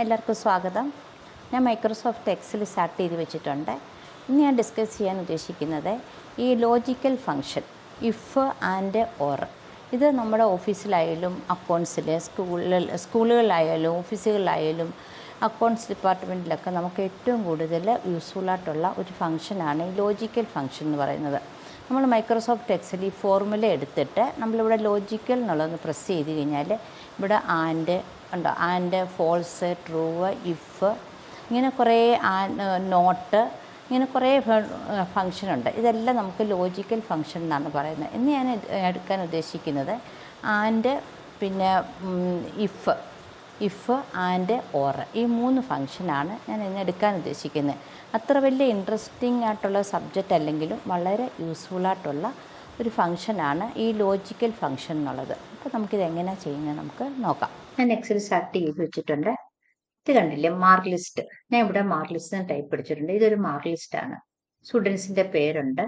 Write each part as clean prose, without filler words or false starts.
എല്ലാവർക്കും സ്വാഗതം. ഞാൻ മൈക്രോസോഫ്റ്റ് എക്സൽ സ്റ്റാർട്ട് ചെയ്ത് വെച്ചിട്ടുണ്ട്. ഇന്ന് ഞാൻ ഡിസ്കസ് ചെയ്യാൻ ഉദ്ദേശിക്കുന്നത് ഈ logical function if and or. ഇത് നമ്മുടെ ഓഫീസിലായാലും അക്കൗണ്ട്സിൽ സ്കൂളുകളിലായാലും ഓഫീസുകളിലായാലും അക്കൗണ്ട്സ് ഡിപ്പാർട്ട്മെൻറ്റിലൊക്കെ നമുക്ക് ഏറ്റവും കൂടുതൽ യൂസ്ഫുള്ളായിട്ടുള്ള ഒരു ഫങ്ഷനാണ് ഈ ലോജിക്കൽ ഫങ്ഷൻ എന്ന് പറയുന്നത്. നമ്മൾ മൈക്രോസോഫ്റ്റ് എക്സൽ ഈ ഫോർമുല എടുത്തിട്ട് നമ്മളിവിടെ ലോജിക്കൽ എന്നുള്ളതൊന്ന് പ്രസ് ചെയ്ത് കഴിഞ്ഞാൽ ഇവിടെ ആൻഡ് ഉണ്ടോ, ആൻഡ്, ഫോൾസ്, ട്രൂ, ഇഫ്, ഇങ്ങനെ കുറേ നോട്ട്, ഇങ്ങനെ കുറേ ഫങ്ഷനുണ്ട്. ഇതെല്ലാം നമുക്ക് ലോജിക്കൽ ഫങ്ഷൻ എന്നാണ് പറയുന്നത്. ഇന്ന് ഞാൻ എടുക്കാൻ ഉദ്ദേശിക്കുന്നത് ആൻഡ്, പിന്നെ ഇഫ് ആൻഡ് ഓർ, ഈ 3 ഫങ്ഷനാണ് ഞാൻ ഇന്ന് എടുക്കാൻ ഉദ്ദേശിക്കുന്നത്. അത്ര വലിയ ഇൻട്രസ്റ്റിംഗ് ആയിട്ടുള്ള സബ്ജക്റ്റ് അല്ലെങ്കിലും വളരെ യൂസ്ഫുള്ളായിട്ടുള്ള ഒരു ഫങ്ഷനാണ് ഈ ലോജിക്കൽ ഫങ്ഷൻ എന്നുള്ളത്. അപ്പോൾ നമുക്കിത് എങ്ങനെയാണ് ചെയ്യുന്നത് നമുക്ക് നോക്കാം. ഞാൻ എക്സൽ സ്റ്റാർട്ട് ചെയ്ത് വെച്ചിട്ടുണ്ട്. ഇത് കണ്ടില്ലേ, മാർക്ക് ലിസ്റ്റ്. ഞാൻ ഇവിടെ മാർക്ക് ലിസ്റ്റ് ടൈപ്പ് അടിച്ചിട്ടുണ്ട്. ഇതൊരു മാർക്ക് ലിസ്റ്റാണ്. സ്റ്റുഡൻസിൻ്റെ പേരുണ്ട്,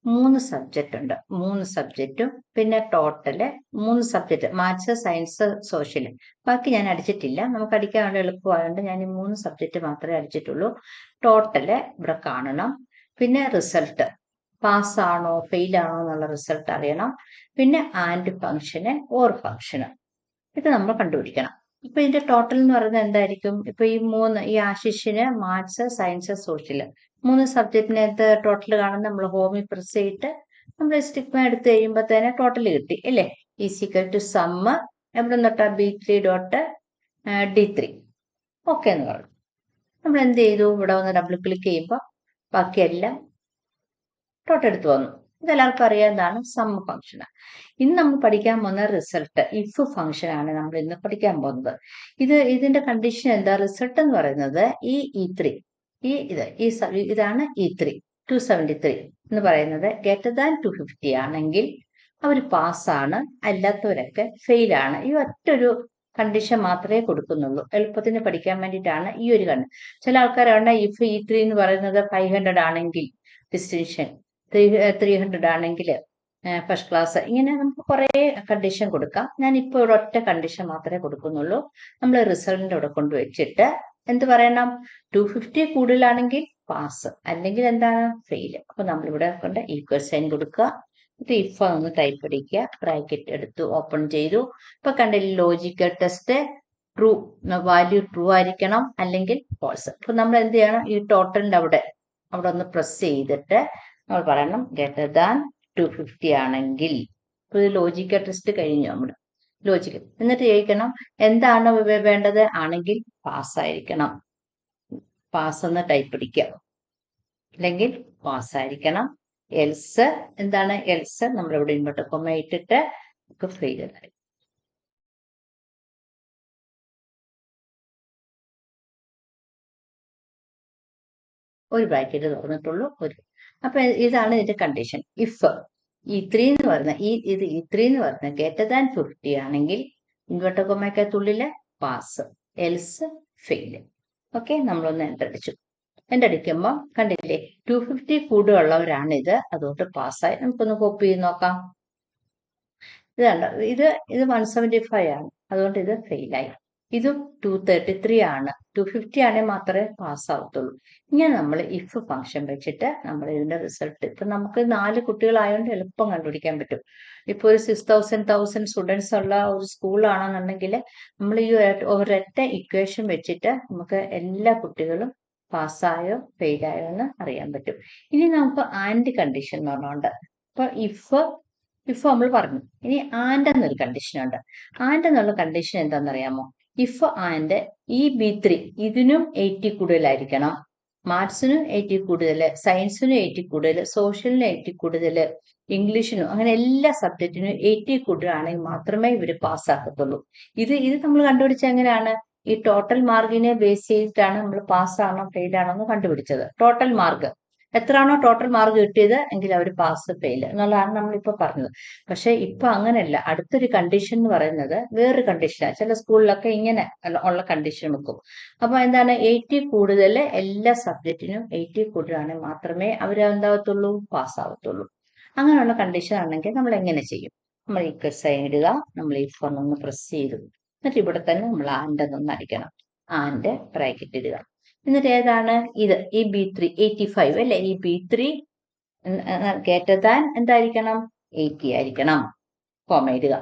3 സബ്ജക്റ്റ് ഉണ്ട്, 3 സബ്ജക്റ്റും പിന്നെ total 3 subject, maths, science, social. ബാക്കി ഞാൻ അടിച്ചിട്ടില്ല, നമുക്ക് അടിക്കാൻ എളുപ്പമായതുകൊണ്ട് ഞാൻ ഈ 3 സബ്ജക്റ്റ് മാത്രമേ അടിച്ചിട്ടുള്ളൂ. ടോട്ടല് ഇവിടെ കാണണം. പിന്നെ റിസൾട്ട്, പാസ്സാണോ ഫെയിലാണോ എന്നുള്ള റിസൾട്ട് അറിയണം. പിന്നെ ആൻഡ് ഫംഗ്ഷന്, ഓർ ഫംഗ്ഷന്, ഇത് നമ്മൾ കണ്ടുപിടിക്കണം. ഇപ്പൊ ഇതിന്റെ ടോട്ടൽ എന്ന് പറയുന്നത് എന്തായിരിക്കും? ഇപ്പൊ ഈ ആശിഷിന് മാത്സ്, സയൻസ്, സോഷ്യൽ 3 സബ്ജക്റ്റിനകത്ത് ടോട്ടൽ കാണുന്ന നമ്മൾ ഹോമിൽ പ്രസ് ചെയ്തിട്ട് നമ്മൾ സ്റ്റിക്മ എടുത്ത് കഴിയുമ്പോൾ തന്നെ ടോട്ടൽ കിട്ടി അല്ലേ? ഈസിക്കൽ ടു സമ്മ് എവിടെ തൊട്ടാ B3.D3 ഓക്കെ എന്ന് പറഞ്ഞു. നമ്മൾ എന്ത് ചെയ്തു? ഇവിടെ വന്ന് ഡബിൾ ക്ലിക്ക് ചെയ്യുമ്പോൾ ബാക്കിയെല്ലാം ടോട്ടൽ എടുത്ത് വന്നു. ഇതെല്ലാവർക്കും അറിയാവുന്നതാണ് സം ഫംഗ്ഷൻ. ഇന്ന് നമ്മൾ പഠിക്കാൻ പോകുന്ന റിസൾട്ട് ഇഫ് ഫംഗ്ഷൻ ആണ് നമ്മൾ ഇന്ന് പഠിക്കാൻ പോകുന്നത്. ഇതിന്റെ കണ്ടീഷൻ എന്താ? റിസൾട്ട് എന്ന് പറയുന്നത് E3, ഇതാണ് E3 273 എന്ന് പറയുന്നത് ഗ്രേറ്റർ ദാൻ 250 ആണെങ്കിൽ അവർ പാസ്സാണ്, അല്ലാത്തവരൊക്കെ ഫെയിലാണ്. ഈ ഒറ്റൊരു കണ്ടീഷൻ മാത്രമേ കൊടുക്കുന്നുള്ളൂ. എളുപ്പത്തിന് പഠിക്കാൻ വേണ്ടിയിട്ടാണ് ഈ ഒരു കണ്ടീഷൻ. ചില ആൾക്കാരാണ് ഇഫ് E3 എന്ന് പറയുന്നത് 500 ആണെങ്കിൽ ഡിസ്റ്റിങ്ഷൻ, 300 ആണെങ്കിൽ ഫസ്റ്റ് ക്ലാസ്, ഇങ്ങനെ നമുക്ക് കുറേ കണ്ടീഷൻ കൊടുക്കാം. ഞാൻ ഇപ്പോൾ ഇവിടെ ഒറ്റ കണ്ടീഷൻ മാത്രമേ കൊടുക്കുന്നുള്ളൂ. നമ്മൾ റിസൾട്ടിൻ്റെ ഇവിടെ കൊണ്ടുവച്ചിട്ട് എന്ത് പറയണം? 250 കൂടുതലാണെങ്കിൽ പാസ്, അല്ലെങ്കിൽ എന്താണ്? ഫെയിൽ. അപ്പൊ നമ്മളിവിടെ കൊണ്ട് ഈക്വൽ സൈൻ കൊടുക്കുക. ഇത് ഇഫ് ഒന്ന് ടൈപ്പ് അടിക്കുക, ബ്രാക്കറ്റ് എടുത്തു, ഓപ്പൺ ചെയ്തു. ഇപ്പൊ കണ്ടില്ല, logical test true, value true ആയിരിക്കണം, അല്ലെങ്കിൽ ഫോൾസ്. അപ്പൊ നമ്മൾ എന്ത് ചെയ്യണം? ഈ ടോട്ടലിന്റെ അവിടെ ഒന്ന് പ്രസ് ചെയ്തിട്ട് നമ്മൾ പറയണം ഗ്രേറ്റർ ദാൻ 250 ആണെങ്കിൽ. ഇപ്പൊ ഇത് ലോജിക്കൽ ടെസ്റ്റ് കഴിഞ്ഞു നമ്മുടെ ലോജിക്കൽ. എന്നിട്ട് ചോദിക്കണം എന്താണ് വേണ്ടത്? ആണെങ്കിൽ പാസ്സായിരിക്കണം, പാസ് എന്ന് ടൈപ്പ് അടിക്കുക, അല്ലെങ്കിൽ പാസ്സായിരിക്കണം. എൽസ് എന്താണ്? എൽസ് നമ്മളിവിടെ ഇൻവെർട്ടർ കൊമ ഇട്ടിട്ട് നമുക്ക് ഫെയിലിയർ ആയി. ഒരു ബ്രാക്കറ്റ് തുറന്നിട്ടുള്ളൂ ഒരു. അപ്പൊ ഇതാണ് ഇതിന്റെ കണ്ടീഷൻ. ഇഫ് E3 എന്ന് പറയുന്ന E3 എന്ന് പറയുന്നത് ഗ്രേറ്റർ ദാൻ 50 ആണെങ്കിൽ ഇൻവെർട്ടർ കൊമയ്ക്കകത്തുള്ളില് പാസ്, എൽസ് ഫെയിൽ. ഓക്കെ, നമ്മളൊന്ന് എൻ്റർ അടിച്ചു. എൻ്റർ അടിക്കുമ്പോൾ കണ്ടില്ലേ 250 കൂടുതലുള്ളവരാണ് ഇത്, അതുകൊണ്ട് പാസ്സായി. നമുക്കൊന്ന് കോപ്പി ചെയ്ത് നോക്കാം. ഇത് കണ്ടോ, ഇത് 175 ആണ്, അതുകൊണ്ട് ഇത് ഫെയിലായി. ഇതും 233 ആണ്, 250 ആണെങ്കിൽ മാത്രമേ പാസ്സാവത്തുള്ളൂ. ഇങ്ങനെ നമ്മൾ ഇഫ് ഫംഗ്ഷൻ വെച്ചിട്ട് നമ്മൾ ഇതിന്റെ റിസൾട്ട്, ഇപ്പൊ നമുക്ക് 4 കുട്ടികളായതുകൊണ്ട് എളുപ്പം കണ്ടുപിടിക്കാൻ പറ്റും. ഇപ്പൊ ഒരു 6,000 സ്റ്റുഡൻസ് ഉള്ള ഒരു സ്കൂളാണെന്നുണ്ടെങ്കിൽ നമ്മൾ ഈ ഒരൊറ്റ ഇക്വേഷൻ വെച്ചിട്ട് നമുക്ക് എല്ലാ കുട്ടികളും പാസ്സായോ ഫെയിലായോ എന്ന് അറിയാൻ പറ്റും. ഇനി നമുക്ക് ആൻഡ് കണ്ടീഷൻ എന്ന് പറഞ്ഞുകൊണ്ട്, ഇപ്പൊ ഇഫ് നമ്മൾ പറഞ്ഞു. ഇനി ആൻഡ് എന്നൊരു കണ്ടീഷൻ ഉണ്ട്. ആൻഡ് എന്നുള്ള കണ്ടീഷൻ എന്താണെന്നറിയാമോ? ഇഫ് ആൻഡ് ഈ B3 ഇതിനും 80 കൂടുതലായിരിക്കണം, മാത്സിനും 80 കൂടുതൽ, സയൻസിനും 80 കൂടുതൽ, സോഷ്യലിനും 80 കൂടുതൽ, ഇംഗ്ലീഷിനും, അങ്ങനെ എല്ലാ സബ്ജക്റ്റിനും 80 കൂടുതലാണെങ്കിൽ മാത്രമേ ഇവര് പാസ്സാക്കത്തുള്ളൂ. ഇത് നമ്മൾ കണ്ടുപിടിച്ചത് എങ്ങനെയാണ്? ഈ ടോട്ടൽ മാർക്കിനെ ബേസ് ചെയ്തിട്ടാണ് നമ്മൾ പാസ്സാണോ ഫെയിലാണോ എന്ന് കണ്ടുപിടിച്ചത്. ടോട്ടൽ മാർക്ക് എത്രയാണോ ടോട്ടൽ മാർക്ക് കിട്ടിയത് എങ്കിൽ അവർ പാസ് ഫെയിൽ എന്നുള്ളതാണ് നമ്മളിപ്പോ പറഞ്ഞത്. പക്ഷെ ഇപ്പൊ അങ്ങനെയല്ല. അടുത്തൊരു കണ്ടീഷൻ എന്ന് പറയുന്നത് വേറൊരു കണ്ടീഷനാണ്. ചില സ്കൂളിലൊക്കെ ഇങ്ങനെ ഉള്ള കണ്ടീഷൻ വെക്കും. അപ്പൊ എന്താണ്? 80 കൂടുതൽ, എല്ലാ സബ്ജക്റ്റിനും 80 കൂടുതലാണെങ്കിൽ മാത്രമേ അവർ എന്താവത്തുള്ളൂ? പാസ്സാവത്തുള്ളൂ. അങ്ങനെയുള്ള കണ്ടീഷൻ ആണെങ്കിൽ നമ്മൾ എങ്ങനെ ചെയ്യും? നമ്മൾ ഈക്വൽ സൈൻ ഇടുക, നമ്മൾ ഈ ഫോൺ ഒന്ന് പ്രസ് ചെയ്തു, എന്നിട്ട് ഇവിടെ തന്നെ നമ്മൾ ആൻഡ് ഒന്ന് അടിക്കണം. ആൻഡ് ബ്രാക്കറ്റ് ഇടുക. എന്നിട്ട് ഏതാണ് ഇത്? ഈ B3 85 അല്ലെ? ഈ B3 ഗ്രേറ്റർ ദാൻ എന്തായിരിക്കണം? 80 ആയിരിക്കണം. കോമ ഇടുക.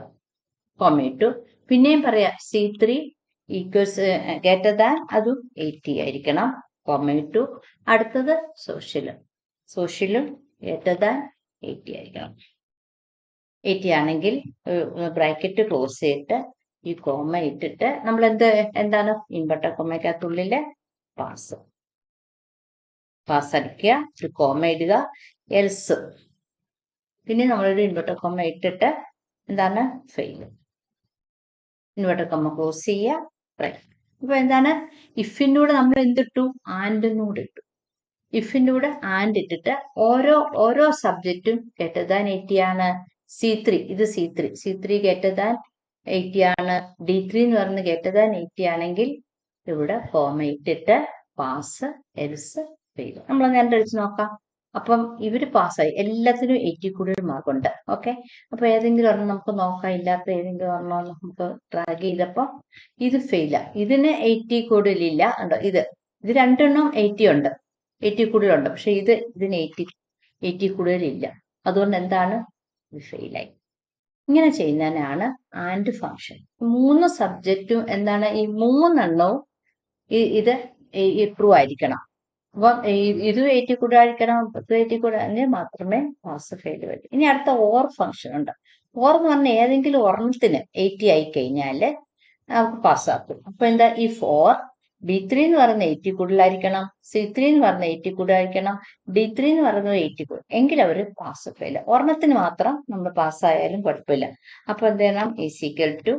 കോമ ഇട്ടു. പിന്നെയും പറയാം C3 ഈക്വൽസ് ഗ്രേറ്റർ ദാൻ അതും 80 ആയിരിക്കണം. കോമ ഇട്ടു. അടുത്തത് സോഷ്യലും ഗ്രേറ്റർ ദാൻ 80 ആയിരിക്കണം. 80 ആണെങ്കിൽ ബ്രാക്കറ്റ് ക്ലോസ് ചെയ്തിട്ട് ഈ കോമ ഇട്ടിട്ട് നമ്മൾ എന്താണ് ഇൻവെർട്ടർ കോമയ്ക്കകത്തുള്ളില് പാസ് അടിക്കുക, ഒരു കോമ ഇടുക, എൽസ്. പിന്നെ നമ്മളൊരു ഇൻവെർട്ടർ കോമ ഇട്ടിട്ട് എന്താണ് ഫെയിൽ. ഇൻവെർട്ടർ കോമ ക്ലോസ് ചെയ്യുക. അപ്പൊ എന്താണ്? ഇഫിന്റെ കൂടെ നമ്മൾ എന്തിട്ടു? ആൻഡിനും കൂടെ ഇട്ടു. ഇഫിന്റെ കൂടെ ആൻഡ് ഇട്ടിട്ട് ഓരോ സബ്ജക്റ്റും ഗ്രേറ്റർ ദാൻ 80 ആണ്. C3 ഇത് C3 ഗ്രേറ്റർ ദാൻ 80 ആണ്. D3 എന്ന് പറയുന്നത് ഗ്രേറ്റർ ദാൻ 80 ആണെങ്കിൽ ഇവിടെ കോമ ഇട്ടിട്ട് പാസ്, എൽസ്, ഫെയിൽ. നമ്മളൊന്ന് രണ്ടടിച്ച് നോക്കാം. അപ്പം ഇവര് പാസ്സായി. എല്ലാത്തിനും 80 കൂടുതൽ മാർക്കുണ്ട്. ഓക്കെ, അപ്പൊ ഏതെങ്കിലും ഒരെണ്ണം നമുക്ക് നോക്കാം. ഇല്ലാത്ത ഏതെങ്കിലും ഒരെണ്ണം നമുക്ക് ട്രാക്ക് ചെയ്തപ്പോ ഇത് ഫെയില. ഇതിന് 80 കൂടുതലില്ല. ഉണ്ടോ? ഇത് രണ്ടെണ്ണം 80 ഉണ്ട്, 80 കൂടുതലുണ്ട്. പക്ഷെ ഇതിന് 80 കൂടുതലില്ല. അതുകൊണ്ട് എന്താണ്? ഇത് ഫെയിലായി. ഇങ്ങനെ ചെയ്യുന്നതിനാണ് ആൻഡ് ഫംഗ്ഷൻ. 3 സബ്ജക്റ്റും എന്താണ്? ഈ 3 ഇത് ട്രൂ ആയിരിക്കണം. അപ്പം ഇത് 80 കൂടെ ആയിരിക്കണം, 80 കൂടെ അങ്ങനെ മാത്രമേ പാസ് ഫെയിൽ വരൂ. ഇനി അടുത്ത ഓർ ഫംഗ്ഷൻ ഉണ്ട്. ഓർ എന്ന് പറഞ്ഞാൽ ഏതെങ്കിലും ഒരെണ്ണത്തിന് 80 ആയി കഴിഞ്ഞാല് നമുക്ക് പാസ്സാക്കും. അപ്പൊ എന്താ? ഈ B3 എന്ന് പറയുന്ന 80 കൂടുതലായിരിക്കണം, C3 എന്ന് പറയുന്ന 80 കൂടുതലായിരിക്കണം, D3 എന്ന് പറയുന്നത് 80 കൂടുതൽ, എങ്കിലും അവര് പാസ് ഫെയിൽ. ഒരെണ്ണത്തിന് മാത്രം നമ്മൾ പാസ്സായാലും കുഴപ്പമില്ല. അപ്പൊ എന്ത് ചെയ്യണം? ഈക്വൽ ടു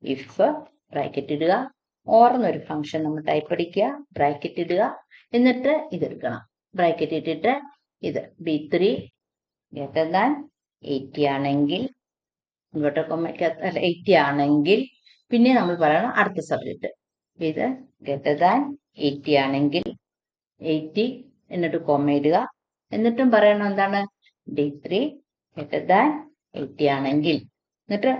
ഇഫ് ബ്രാക്കറ്റ് ഇടുക, ഓർ എന്നൊരു ഫംഗ്ഷൻ നമ്മൾ ടൈപ്പ് അടിക്കുക, ബ്രാക്കറ്റ് ഇടുക, എന്നിട്ട് ഇതെടുക്കണം. ബ്രാക്കറ്റ് ഇട്ടിട്ട് ഇത് B3 ഗ്രേറ്റർ ദാൻ 80 ആണെങ്കിൽ, ഇൻവെർട്ടർ കോമയ്ക്കകത്ത് 80 ആണെങ്കിൽ പിന്നെ നമ്മൾ പറയണം അടുത്ത സബ്ജക്റ്റ് ഇത് ഗ്രേറ്റർ ദാൻ 80 ആണെങ്കിൽ 80 എന്നിട്ട് കോമ ഇടുക. എന്നിട്ടും പറയണം എന്താണ്? D3 ഗ്രേറ്റർ ദാൻ 80 ആണെങ്കിൽ, എന്നിട്ട്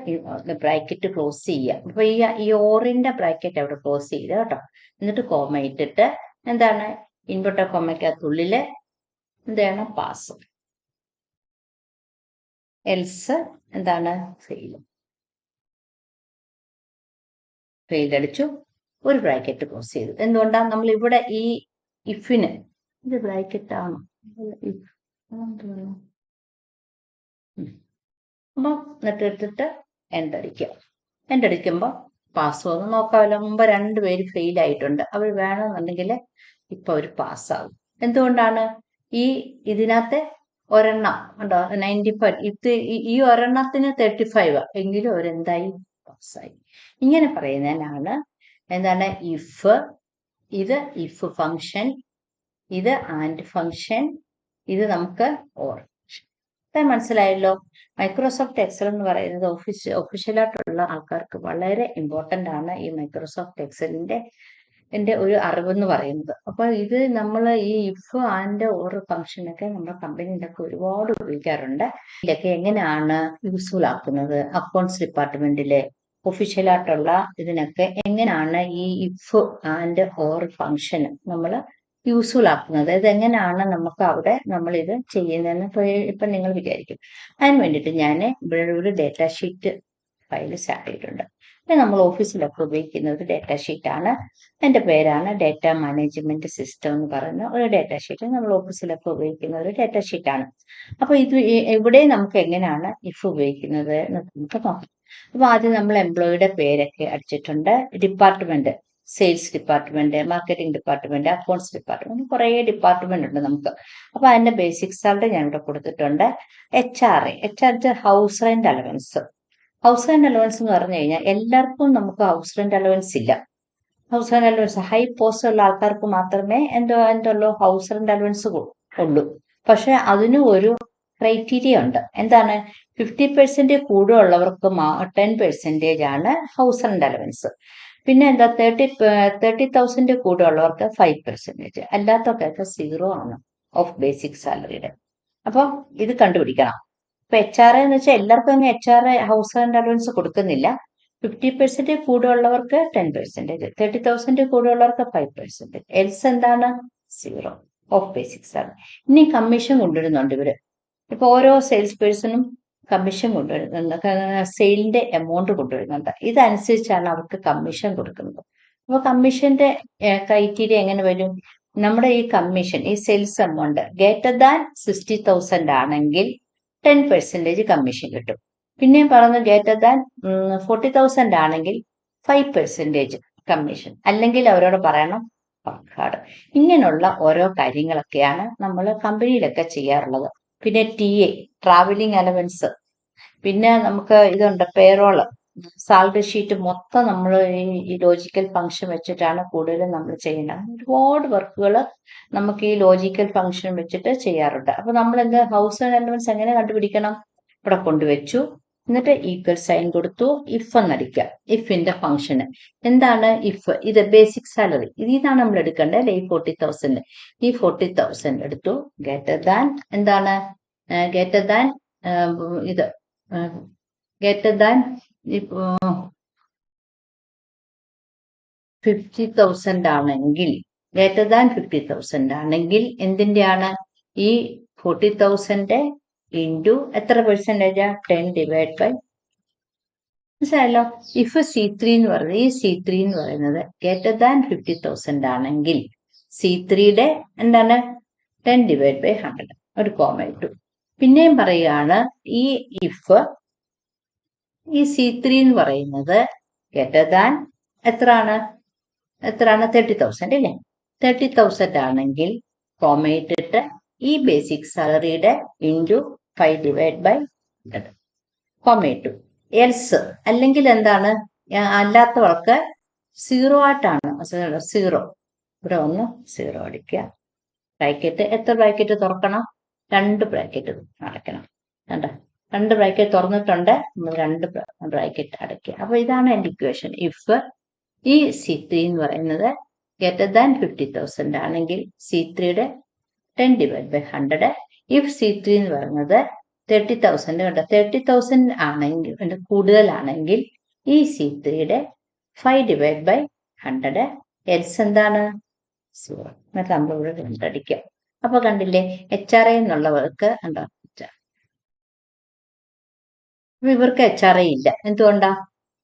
ബ്രാക്കറ്റ് ക്ലോസ് ചെയ്യുക. അപ്പൊ ഈ ഓറിന്റെ ബ്രാക്കറ്റ് അവിടെ ക്ലോസ് ചെയ്യുക കേട്ടോ. എന്നിട്ട് കോമ ഇട്ടിട്ട് എന്താണ്? ഇൻവെർട്ടർ കോമയ്ക്കകത്തുള്ളില് എന്താണ്? പാസ്, എൽസ് എന്താണ്? ഫെയിൽ അടിച്ചു. ഒരു ബ്രാക്കറ്റ് ക്ലോസ് ചെയ്തു. എന്തുകൊണ്ടാണ്? നമ്മൾ ഇവിടെ ഈ ഇഫിന് ഇത് ബ്രാക്കറ്റ് ആണോ? അപ്പം എന്നിട്ട് എടുത്തിട്ട് എൻഡടിക്കുക. എൻഡടിക്കുമ്പോൾ പാസ് വന്ന് നോക്കാമല്ലോ. മുമ്പ് 2 പേര് ഫെയിൽ ആയിട്ടുണ്ട്. അവർ വേണമെന്നുണ്ടെങ്കിൽ ഇപ്പൊ അവർ പാസ്സാകും. എന്തുകൊണ്ടാണ്? ഇതിനകത്ത് ഒരെണ്ണം ഉണ്ടോ 95, ഈ ഒരെണ്ണത്തിന് 35 എങ്കിലും അവരെന്തായി? പാസ്സായി. ഇങ്ങനെ പറയുന്നതിനാണ് എന്താണ്? ഇത് ഇഫ് ഫംഗ്ഷൻ, ഇത് ആൻഡ് ഫംഗ്ഷൻ, ഇത് നമുക്ക് ഓർ. മനസ്സിലായല്ലോ? മൈക്രോസോഫ്റ്റ് എക്സൽ എന്ന് പറയുന്നത് ഒഫീഷ്യലായിട്ടുള്ള ആൾക്കാർക്ക് വളരെ ഇമ്പോർട്ടന്റ് ആണ്. ഈ മൈക്രോസോഫ്റ്റ് എക്സലിന്റെ ഒരു അറിവെന്ന് പറയുന്നത്. അപ്പൊ ഇത് നമ്മൾ ഈ ഇഫ് ആൻഡ് ഓർ ഫംഗ്ഷനൊക്കെ നമ്മുടെ കമ്പനിയിലൊക്കെ ഒരുപാട് ഉപയോഗിക്കാറുണ്ട്. ഇതൊക്കെ എങ്ങനെയാണ് യൂസ്ഫുൾ ആക്കുന്നത്? അക്കൗണ്ട്സ് ഡിപ്പാർട്ട്മെന്റിലെ ഒഫീഷ്യലായിട്ടുള്ള ഇതിനൊക്കെ എങ്ങനെയാണ് ഈ ഇഫ് ആൻഡ് ഓർ ഫംഗ്ഷൻ നമ്മൾ യൂസ്ഫുൾ ആക്കുന്നത്? ഇതെങ്ങനെയാണ് നമുക്ക് അവിടെ നമ്മൾ ഇത് ചെയ്യുന്നതെന്ന് ഇപ്പൊ നിങ്ങൾ വിചാരിക്കും. അതിന് വേണ്ടിയിട്ട് ഞാൻ ഇവിടെ ഒരു ഡേറ്റ ഷീറ്റ് ഫയൽ സ്റ്റാർട്ട് ചെയ്തിട്ടുണ്ട്. ഇത് നമ്മൾ ഓഫീസിലൊക്കെ ഉപയോഗിക്കുന്ന ഒരു ഡേറ്റ ഷീറ്റാണ്. അതിന്റെ പേരാണ് ഡേറ്റ മാനേജ്മെന്റ് സിസ്റ്റം എന്ന് പറയുന്ന ഒരു ഡേറ്റ ഷീറ്റ്. നമ്മൾ ഓഫീസിലൊക്കെ ഉപയോഗിക്കുന്ന ഒരു ഡേറ്റ ഷീറ്റാണ്. അപ്പൊ ഇത് ഇവിടെ നമുക്ക് എങ്ങനെയാണ് ഇഫ് ഉപയോഗിക്കുന്നത് എന്ന് നമുക്ക് നോക്കാം. അപ്പൊ ആദ്യം നമ്മൾ എംപ്ലോയിയുടെ പേരൊക്കെ അടിച്ചിട്ടുണ്ട്. Department, sales department, marketing department, accounts department, കുറേ ഡിപ്പാർട്ട്മെന്റ് ഉണ്ട് നമുക്ക്. അപ്പൊ അതിന്റെ ബേസിക് സാലറി ഞാൻ ഇവിടെ കൊടുത്തിട്ടുണ്ട്. HR house rent allowance. House rent allowance എന്ന് പറഞ്ഞു കഴിഞ്ഞാൽ എല്ലാവർക്കും നമുക്ക് ഹൗസ് റെന്റ് അലവൻസ് ഇല്ല. House rent allowance high post ഉള്ള ആൾക്കാർക്ക് മാത്രമേ എന്തുള്ളൂ ഹൗസ് റെന്റ് അലവൻസ് ഉള്ളൂ. പക്ഷെ അതിനും ഒരു ക്രൈറ്റീരിയ ഉണ്ട്. എന്താണ്? 50% കൂടുതലുള്ളവർക്ക് 10% ആണ് ഹൗസ് റെന്റ് അലവൻസ്. പിന്നെ എന്താ 30,000 കൂടെ ഉള്ളവർക്ക് 5%, അല്ലാത്തവർക്കൊക്കെ 0 ആണ് ഓഫ് ബേസിക് സാലറിയുടെ. അപ്പൊ ഇത് കണ്ടുപിടിക്കണം. ഇപ്പൊ HR എന്ന് വെച്ചാൽ എല്ലാവർക്കും HR ഹൗസ് റെന്റ് അലവൻസ് കൊടുക്കുന്നില്ല. 50% കൂടുതലുള്ളവർക്ക് 10%, 30,000 കൂടുതലുള്ളവർക്ക് 5%. എൽസ് എന്താണ്? 0 ഓഫ് ബേസിക് സാലറി. ഇനി കമ്മീഷൻ കൊണ്ടുവരുന്നുണ്ട് ഇവര്. ഇപ്പൊ ഓരോ സെയിൽസ് പേഴ്സണും കമ്മീഷൻ കൊണ്ടുവരുന്നുണ്ട്, സെയിലിന്റെ എമൗണ്ട് കൊണ്ടുവരുന്നുണ്ട്. ഇതനുസരിച്ചാണ് അവർക്ക് കമ്മീഷൻ കൊടുക്കുന്നത്. അപ്പൊ കമ്മീഷന്റെ ക്രൈറ്റീരിയ എങ്ങനെ വരും? നമ്മുടെ ഈ കമ്മീഷൻ, ഈ സെയിൽസ് എമൗണ്ട് ഗ്രേറ്റർ ദാൻ 60,000 ആണെങ്കിൽ 10% കമ്മീഷൻ കിട്ടും. പിന്നെയും പറഞ്ഞു ഗ്രേറ്റർ ദാൻ 40,000 ആണെങ്കിൽ 5% കമ്മീഷൻ. അല്ലെങ്കിൽ അവരോട് പറയണം വർക്ക് ഹാർഡ്. ഇങ്ങനെയുള്ള ഓരോ കാര്യങ്ങളൊക്കെയാണ് നമ്മൾ കമ്പനിയിലൊക്കെ ചെയ്യാറുള്ളത്. പിന്നെ TA, ട്രാവലിംഗ് അലവൻസ്, പിന്നെ നമുക്ക് ഇതുണ്ട് പേറോള്, സാലറി ഷീറ്റ് മൊത്തം നമ്മൾ ഈ ലോജിക്കൽ ഫംഗ്ഷൻ വെച്ചിട്ടാണ് കൂടുതലും നമ്മൾ ചെയ്യുന്നത്. ഒരുപാട് വർക്കുകൾ നമുക്ക് ഈ ലോജിക്കൽ ഫംഗ്ഷൻ വെച്ചിട്ട് ചെയ്യാറുണ്ട്. അപ്പൊ നമ്മൾ എന്താ ഹൗസ് അലവൻസ് എങ്ങനെ കണ്ടുപിടിക്കണം? ഇവിടെ കൊണ്ടുവച്ചു, എന്നിട്ട് ഈക്വൽ സൈൻ കൊടുത്തു, ഇഫ് എന്നടിക്കുക. ഇഫിന്റെ ഫംഗ്ഷന് എന്താണ്? ഇഫ് ഇത് ബേസിക് സാലറി, ഇതാണ് നമ്മൾ എടുക്കേണ്ടത് അല്ലെ? ഈ 40,000, ഈ 40,000 എടുത്തു. ഗ്രേറ്റർ ദാൻ എന്താണ്? ഗ്രേറ്റർ ദാൻ ഇത് ഗ്രേറ്റർ ദാൻ 50,000 ആണെങ്കിൽ, ഗ്രേറ്റർ ദാൻ 50,000 ആണെങ്കിൽ എന്തിന്റെയാണ്? ഈ 40,000 ഇൻറ്റു എത്ര പെർസെന്റേജാ? 10/, മനസ്സിലായല്ലോ? ഇഫ് C3 എന്ന് പറയുന്നത്, ഈ C3 എന്ന് പറയുന്നത് ഗ്രേറ്റർ ദാൻ 50,000 ആണെങ്കിൽ C3യുടെ എന്താണ്? 10/100, ഒരു കോമ ഇട്ടു. പിന്നെയും പറയുകയാണ്, ഈ ഇഫ് ഈ C3 എന്ന് പറയുന്നത് ഗ്രേറ്റർ ദാൻ എത്രയാണ്? 30,000 അല്ലേ? 30,000 ആണെങ്കിൽ കോമ ഇട്ടിട്ട് ഈ ബേസിക് സാലറിയുടെ ഇൻറ്റു 5/100, കോമ ഇട്ടു. എൽസ് അല്ലെങ്കിൽ എന്താണ്? അല്ലാത്തവർക്ക് 0 ആയിട്ടാണ്. 0, ഇവിടെ ഒന്ന് 0 അടിക്കുക. ബ്രാക്കറ്റ്, എത്ര ബ്രാക്കറ്റ് തുറക്കണം? 2 ബ്രാക്കറ്റ് അടയ്ക്കണം. കണ്ട, 2 ബ്രാക്കറ്റ് തുറന്നിട്ടുണ്ട്, നമ്മൾ 2 ബ്രാക്കറ്റ് അടയ്ക്കുക. അപ്പൊ ഇതാണ് എന്റെ ഇക്വേഷൻ. ഇഫ് ഈ C3 എന്ന് പറയുന്നത് ഗ്രേറ്റർ ദാൻ 50,000 ആണെങ്കിൽ C3യുടെ 10/100. ഇഫ് C3 എന്ന് പറയുന്നത് 30,000, കണ്ടോ 30,000 ആണെങ്കിൽ കൂടുതലാണെങ്കിൽ ഈ C3യുടെ 5/100. എൽസ് എന്താണ്? 0. എന്നിട്ട് നമ്മൾ ഇവിടെ കണ്ടടിക്കാം. അപ്പൊ കണ്ടില്ലേ, HRA എന്നുള്ളവർക്ക് ഉണ്ടോ? അപ്പൊ ഇവർക്ക് HRA ഇല്ല. എന്തുകൊണ്ടാ?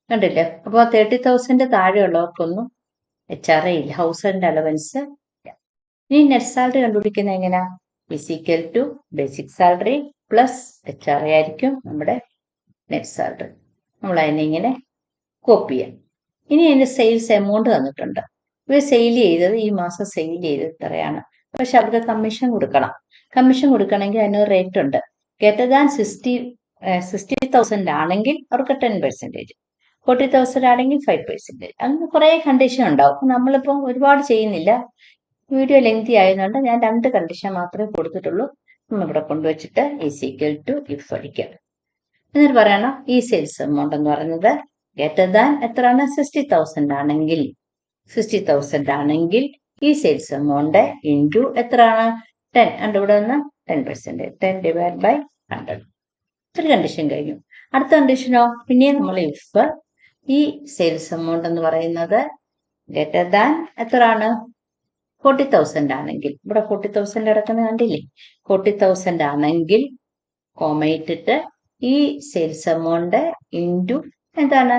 കണ്ടില്ലേ? അപ്പൊ 30,000 താഴെയുള്ളവർക്കൊന്നും HRA ഇല്ല, ഹൗസ് ആൻഡ് അലവൻസ്. ഇനി നെറ്റ് സാലറി കണ്ടുപിടിക്കുന്നത് എങ്ങനെയാ? Equal to basic salary plus HRA ആയിരിക്കും നമ്മുടെ നെറ്റ് സാലറി. നമ്മൾ അതിനെ ഇങ്ങനെ കോപ്പി ചെയ്യാം. ഇനി അതിന്റെ സെയിൽസ് എമൗണ്ട് തന്നിട്ടുണ്ട്. ഇവർ സെയിൽ ചെയ്തത്, ഈ മാസം സെയിൽ ചെയ്തത് ഇത്രയാണ്. പക്ഷെ അവർക്ക് കമ്മീഷൻ കൊടുക്കണം. കമ്മീഷൻ കൊടുക്കണമെങ്കിൽ അതിനൊരു റേറ്റ് ഉണ്ട്. ഗ്രേറ്റർ ദാൻ 60,000 ആണെങ്കിൽ അവർക്ക് 10%, 40,000 ആണെങ്കിൽ 5%. അങ്ങനെ കുറെ കണ്ടീഷൻ ഉണ്ടാവും. നമ്മളിപ്പോൾ ഒരുപാട് ചെയ്യുന്നില്ല, വീഡിയോ ലെങ്തി ആയതുകൊണ്ട് ഞാൻ 2 കണ്ടീഷൻ മാത്രമേ കൊടുത്തിട്ടുള്ളൂ. ഇവിടെ കൊണ്ടുവച്ചിട്ട് ഈക്വൽ ടു ഇഫ് അടിക്കുക. എന്നിട്ട് പറയണം ഈ സെയിൽസ് എമൗണ്ട് എന്ന് പറയുന്നത് ഗ്രേറ്റർ ദാൻ എത്രയാണ്? 60,000 ആണെങ്കിൽ, 60,000 ആണെങ്കിൽ ഈ സെയിൽസ് എമൗണ്ട് ഇൻറ്റു എത്രയാണ്? 10. and ഇവിടെ നിന്ന് 10%, 10/100. ഒരു കണ്ടീഷൻ കഴിഞ്ഞു. അടുത്ത കണ്ടീഷനോ? പിന്നെ നമ്മൾ ഇഫ് ഈ സെയിൽസ് എമൗണ്ട് എന്ന് പറയുന്നത് ഗ്രേറ്റർ ദാൻ എത്രയാണ്? 40,000 ആണെങ്കിൽ, ഇവിടെ 40,000 കിടക്കുന്നത് കണ്ടില്ലേ? 40,000 ആണെങ്കിൽ കോമ ഇട്ടിട്ട് ഈ സെയിൽസ് എമൗണ്ട് ഇൻറ്റു എന്താണ്?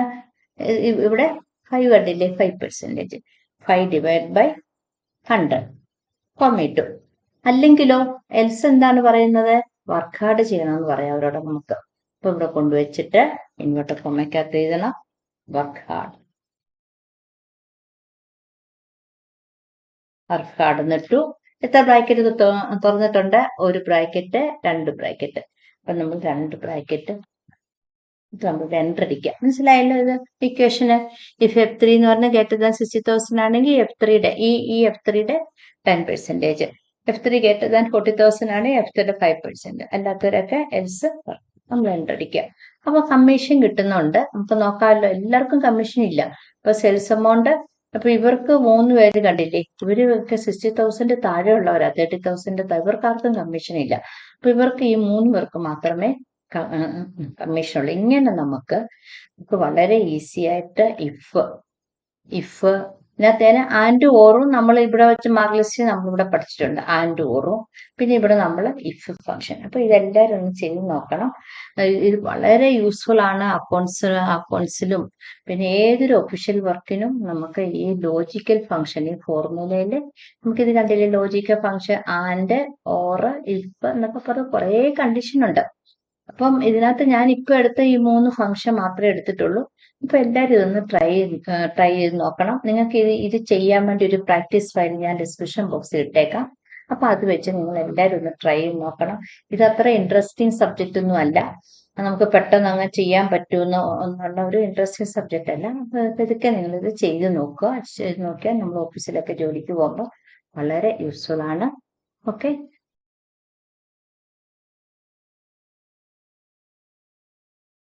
ഇവിടെ 5 കണ്ടില്ലേ? 5%, 5/100, കോമ ഇട്ടു. അല്ലെങ്കിലോ എൽസ് എന്താണ് പറയുന്നത്? വർക്ക് ഹാർഡ് ചെയ്യണമെന്ന് പറയാം അവരോട് നമുക്ക്. അപ്പൊ ഇവിടെ കൊണ്ടുവച്ചിട്ട് ഇങ്ങോട്ട് കൊമയ്ക്കകത്ത് എഴുതണം വർക്ക് ഹാർഡ്. വർക്ക് ഹാർഡ് എന്നിട്ടു എത്ര ബ്രാക്കറ്റ് തുറന്നിട്ടുണ്ട്? ഒരു ബ്രാക്കറ്റ്, 2 ബ്രാക്കറ്റ്. അപ്പൊ നമ്മൾ 2 ബ്രാക്കറ്റ് നമ്മൾ രണ്ടടിക്കുക. മനസ്സിലായല്ലോ ഇത് ഇക്വേഷന്? ഇഫ് F3 എന്ന് പറഞ്ഞാൽ ഗ്രേറ്റർ ദാൻ 60,000 ആണെങ്കിൽ F3യുടെ ഈ F3യുടെ 10%, F3 ഗ്രേറ്റർ ദാൻ 40,000 ആണെങ്കിൽ F3യുടെ 5%, അല്ലാത്തവരൊക്കെ എൽസ് നമ്മൾ രണ്ടടിക്കുക. അപ്പൊ കമ്മീഷൻ കിട്ടുന്നുണ്ട്. നമുക്ക് നോക്കാമല്ലോ, എല്ലാവർക്കും കമ്മീഷൻ ഇല്ല. അപ്പൊ സെയിൽസ് എമൗണ്ട്, അപ്പൊ ഇവർക്ക് 3 പേര് കണ്ടില്ലേ, ഇവരൊക്കെ 60,000 താഴെയുള്ളവരാ, 30,000 ഇവർക്കാർക്കും കമ്മീഷൻ ഇല്ല. അപ്പൊ ഇവർക്ക് ഈ 3 പേർക്ക് മാത്രമേ കമ്മീഷനുള്ള. ഇങ്ങനെ നമുക്ക് വളരെ ഈസി ആയിട്ട് ഇഫ് ഇതിനകത്തേന് ആൻഡ് ഓറും നമ്മൾ ഇവിടെ വെച്ച് മാർക്ക് ലിസ്റ്റ് നമ്മളിവിടെ പഠിച്ചിട്ടുണ്ട്. ആൻഡ് ഓറും പിന്നെ ഇവിടെ നമ്മൾ ഇഫ് ഫംഗ്ഷൻ. അപ്പൊ ഇതെല്ലാവരും ഒന്ന് ചെയ്ത് നോക്കണം. ഇത് വളരെ യൂസ്ഫുൾ ആണ് അക്കൗണ്ട്സിലും പിന്നെ ഏതൊരു ഒഫീഷ്യൽ വർക്കിനും നമുക്ക് ഈ ലോജിക്കൽ ഫംഗ്ഷൻ ഈ ഫോർമുലയിൽ നമുക്കിത് കണ്ടില്ലേ, ലോജിക്കൽ ഫംഗ്ഷൻ ആൻഡ് ഓറ് ഇഫ് എന്നൊക്കെ പറഞ്ഞ കുറേ കണ്ടീഷൻ ഉണ്ട്. അപ്പം ഇതിനകത്ത് ഞാൻ ഇപ്പൊ എടുത്ത ഈ 3 ഫംഗ്ഷൻ മാത്രമേ എടുത്തിട്ടുള്ളൂ. അപ്പൊ എല്ലാവരും ഇതൊന്ന് ട്രൈ ചെയ്ത് നോക്കണം. നിങ്ങൾക്ക് ഇത് ചെയ്യാൻ വേണ്ടി ഒരു പ്രാക്ടീസ് ഫയൽ ഞാൻ ഡിസ്ക്രിപ്ഷൻ ബോക്സിൽ ഇട്ടേക്കാം. അപ്പൊ അത് വെച്ച് നിങ്ങൾ എല്ലാവരും ഒന്ന് ട്രൈ ചെയ്ത് നോക്കണം. ഇത് അത്ര ഇൻട്രസ്റ്റിംഗ് സബ്ജക്റ്റ് ഒന്നും അല്ല. നമുക്ക് പെട്ടെന്ന് അങ്ങ് ചെയ്യാൻ പറ്റുമെന്നോ എന്നുള്ള ഒരു ഇൻട്രസ്റ്റിംഗ് സബ്ജക്റ്റ് അല്ല. അപ്പൊ ഇതൊക്കെ നിങ്ങൾ ഇത് ചെയ്ത് നോക്കുക. ചെയ്ത് നോക്കിയാൽ നമ്മൾ ഓഫീസിലൊക്കെ ജോലിക്ക് പോകുമ്പോൾ വളരെ യൂസ്ഫുൾ ആണ്. ഓക്കെ.